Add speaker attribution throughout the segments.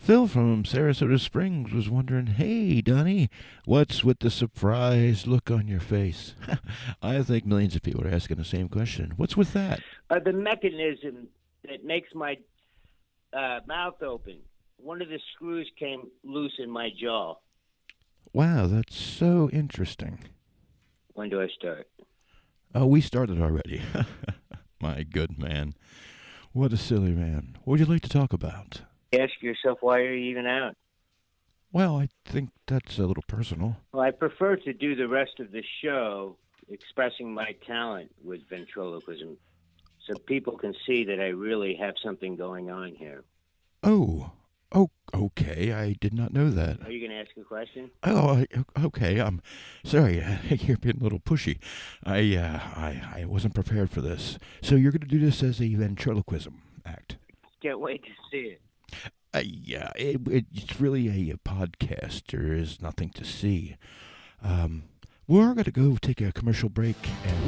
Speaker 1: Phil from Sarasota Springs was wondering, hey, Donny, what's with the surprised look on your face? I think millions of people are asking the same question. What's with that?
Speaker 2: The mechanism that makes my mouth open. One of the screws came loose in my jaw.
Speaker 1: Wow, that's so interesting.
Speaker 2: When do I start?
Speaker 1: Oh, we started already. My good man. What a silly man. What would you like to talk about?
Speaker 2: Ask yourself, why are you even out?
Speaker 1: Well, I think that's a little personal.
Speaker 2: Well, I prefer to do the rest of the show expressing my talent with ventriloquism so people can see that I really have something going on here.
Speaker 1: Oh, okay. I did not know that.
Speaker 2: Are you going to ask a question?
Speaker 1: Oh, okay. I'm sorry. You're being a little pushy. I wasn't prepared for this. So you're going to do this as a ventriloquism act?
Speaker 2: Can't wait to see it.
Speaker 1: Yeah, it's really a podcast. There is nothing to see. We're going to go take a commercial break. And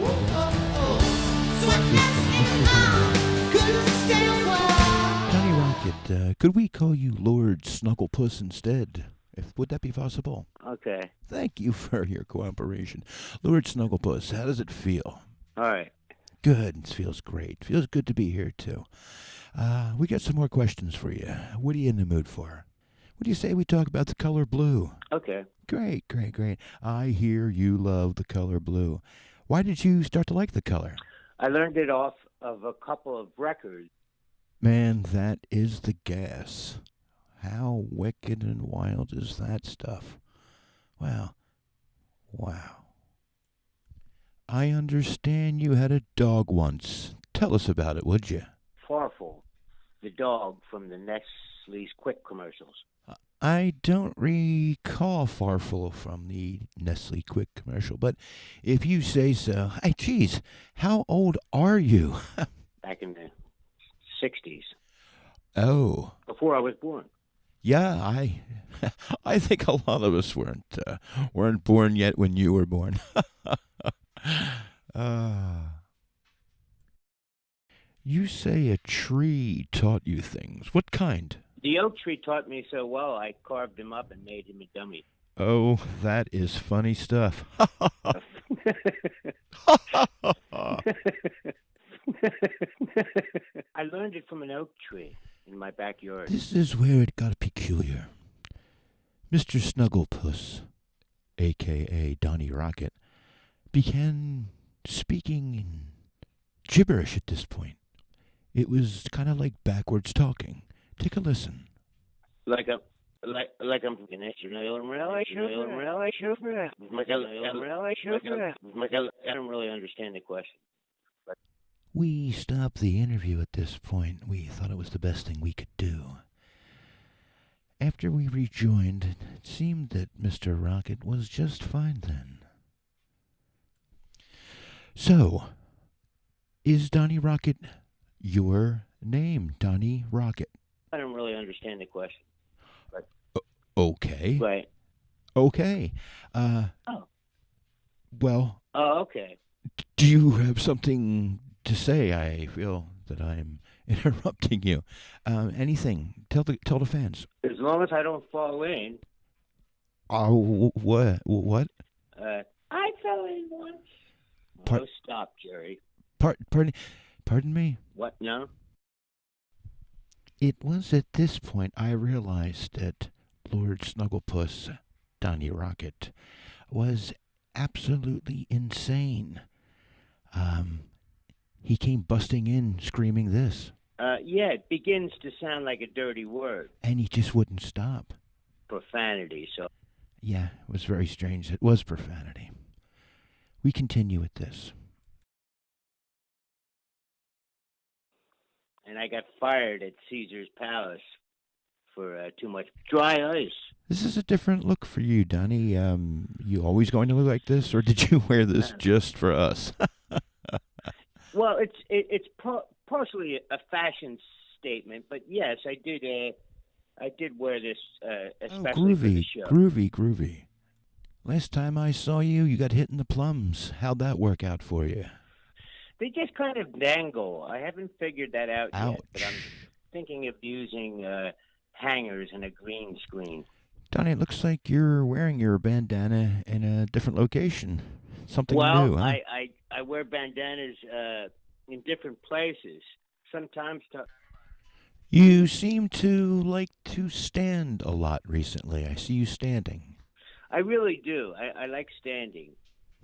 Speaker 1: Johnny Rocket, could we call you Lord Snugglepuss instead? Would that be possible?
Speaker 2: Okay.
Speaker 1: Thank you for your cooperation. Lord Snugglepuss, how does it feel?
Speaker 2: All right.
Speaker 1: Good. It feels great. Feels good to be here, too. We got some more questions for you. What are you in the mood for? What do you say we talk about the color blue?
Speaker 2: Okay.
Speaker 1: Great. I hear you love the color blue. Why did you start to like the color?
Speaker 2: I learned it off of a couple of records.
Speaker 1: Man, that is the gas. How wicked and wild is that stuff? Wow. I understand you had a dog once. Tell us about it, would you?
Speaker 2: Farfel, the dog from the Nestle's Quick commercials.
Speaker 1: I don't recall Farfel from the Nestle Quick commercial, but if you say so. Hey, geez, how old are you?
Speaker 2: Back in the 60s.
Speaker 1: Oh.
Speaker 2: Before I was born.
Speaker 1: Yeah, I think a lot of us weren't born yet when you were born. You say a tree taught you things. What kind?
Speaker 2: The oak tree taught me so well, I carved him up and made him a dummy.
Speaker 1: Oh, that is funny stuff.
Speaker 2: I learned it from an oak tree in my backyard.
Speaker 1: This is where it got peculiar. Mr. Snugglepuss, a.k.a. Donny Rocket, began speaking in gibberish at this point. It was kind of like backwards talking. Take a listen.
Speaker 2: Like I'm I don't really understand the question.
Speaker 1: We stopped the interview at this point. We thought it was the best thing we could do. After we rejoined, it seemed that Mr. Rocket was just fine then. So, is Donny Rocket your name, Donny Rocket?
Speaker 2: I don't really understand the question.
Speaker 1: Okay.
Speaker 2: Right.
Speaker 1: Okay. Well.
Speaker 2: Oh, okay.
Speaker 1: Do you have something to say? I feel that I'm interrupting you. Anything? Tell the fans.
Speaker 2: As long as I don't fall in.
Speaker 1: What?
Speaker 2: I fell in once. Oh, stop, Jerry.
Speaker 1: Pardon me?
Speaker 2: What? No?
Speaker 1: It was at this point I realized that Lord Snugglepuss, Donny Rocket, was absolutely insane. He came busting in screaming this.
Speaker 2: Yeah, it begins to sound like a dirty word.
Speaker 1: And he just wouldn't stop.
Speaker 2: Profanity, so.
Speaker 1: Yeah, it was very strange. It was profanity. We continue with this.
Speaker 2: And I got fired at Caesar's Palace for too much dry ice.
Speaker 1: This is a different look for you, Donny. You always going to look like this, or did you wear this just for us?
Speaker 2: Well, it's partially a fashion statement, but yes, I did wear this especially for the show.
Speaker 1: Groovy. Last time I saw you, you got hit in the plums. How'd that work out for you?
Speaker 2: They just kind of dangle. I haven't figured that out
Speaker 1: Ouch.
Speaker 2: yet, but I'm thinking of using hangers and a green screen.
Speaker 1: Donny, it looks like you're wearing your bandana in a different location. Something
Speaker 2: Well,
Speaker 1: new, huh?
Speaker 2: I wear bandanas in different places. Sometimes
Speaker 1: You seem to like to stand a lot recently. I see you standing.
Speaker 2: I really do. I like standing.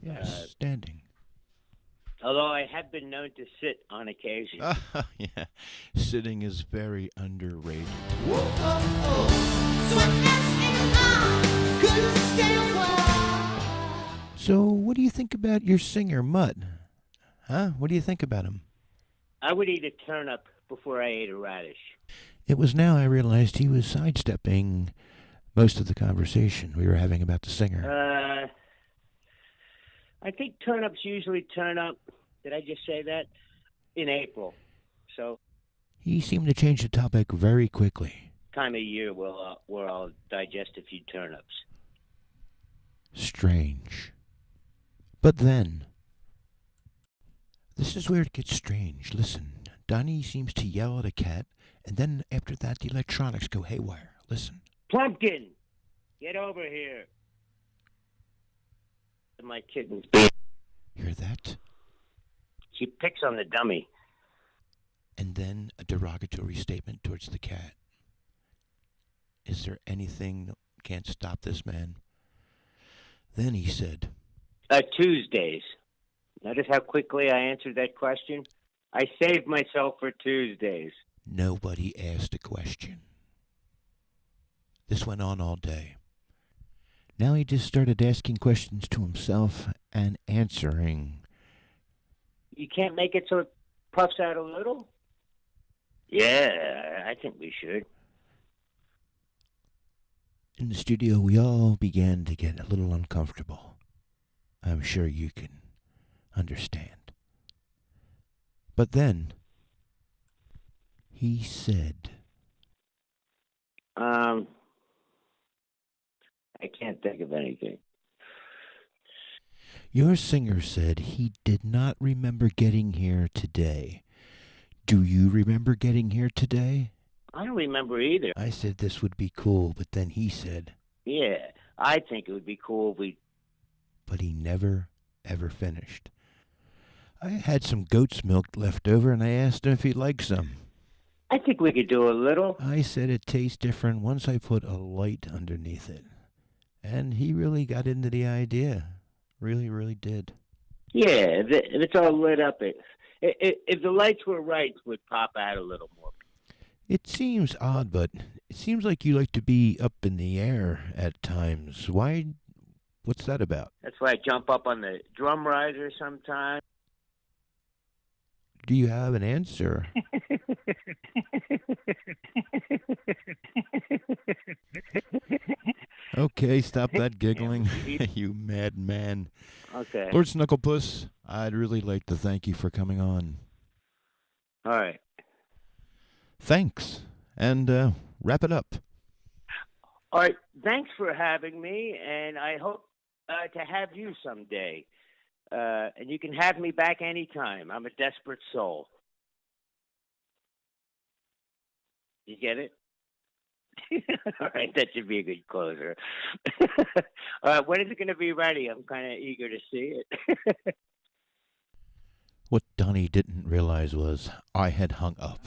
Speaker 1: Yes, standing.
Speaker 2: Although I have been known to sit on occasion.
Speaker 1: Yeah, sitting is very underrated. So, what do you think about your singer, Mutt? Huh? What do you think about him?
Speaker 2: I would eat a turnip before I ate a radish.
Speaker 1: It was now I realized he was sidestepping most of the conversation we were having about the singer.
Speaker 2: I think turnips usually turn up. Did I just say that? In April. So
Speaker 1: He seemed to change the topic very quickly.
Speaker 2: time of year where I'll digest a few turnips.
Speaker 1: Strange. But then, this is where it gets strange. Listen, Donny seems to yell at a cat, and then after that the electronics go haywire. Listen.
Speaker 2: Plumpkin, get over here. My kitten's
Speaker 1: Hear that?
Speaker 2: She picks on the dummy.
Speaker 1: And then a derogatory statement towards the cat. Is there anything that can't stop this man? Then he said,
Speaker 2: Tuesdays. Notice how quickly I answered that question? I saved myself for Tuesdays.
Speaker 1: Nobody asked a question. This went on all day. Now he just started asking questions to himself and answering.
Speaker 2: You can't make it so it puffs out a little? Yeah, I think we should.
Speaker 1: In the studio, we all began to get a little uncomfortable. I'm sure you can understand. But then, he said,
Speaker 2: I can't think of anything.
Speaker 1: your singer said he did not remember getting here today. Do you remember getting here today?
Speaker 2: I don't remember either.
Speaker 1: I said this would be cool, but then he said,
Speaker 2: Yeah, I think it would be cool if we...
Speaker 1: But he never, ever finished. I had some goat's milk left over, and I asked him if he'd like some.
Speaker 2: I think we could do a little.
Speaker 1: I said it tastes different once I put a light underneath it. And he really got into the idea. Really, really did.
Speaker 2: Yeah, if it's all lit up, if the lights were right, it would pop out a little more.
Speaker 1: It seems odd, but it seems like you like to be up in the air at times. Why? What's that about?
Speaker 2: That's why I jump up on the drum riser sometimes.
Speaker 1: Do you have an answer? Okay, stop that giggling, you madman.
Speaker 2: Okay.
Speaker 1: Lord Snugglepuss, I'd really like to thank you for coming on.
Speaker 2: All right.
Speaker 1: Thanks, and wrap it up.
Speaker 2: All right. Thanks for having me, and I hope to have you someday. And you can have me back anytime. I'm a desperate soul. You get it? All right, that should be a good closer. When is it going to be ready? I'm kind of eager to see it.
Speaker 1: What Donny didn't realize was I had hung up.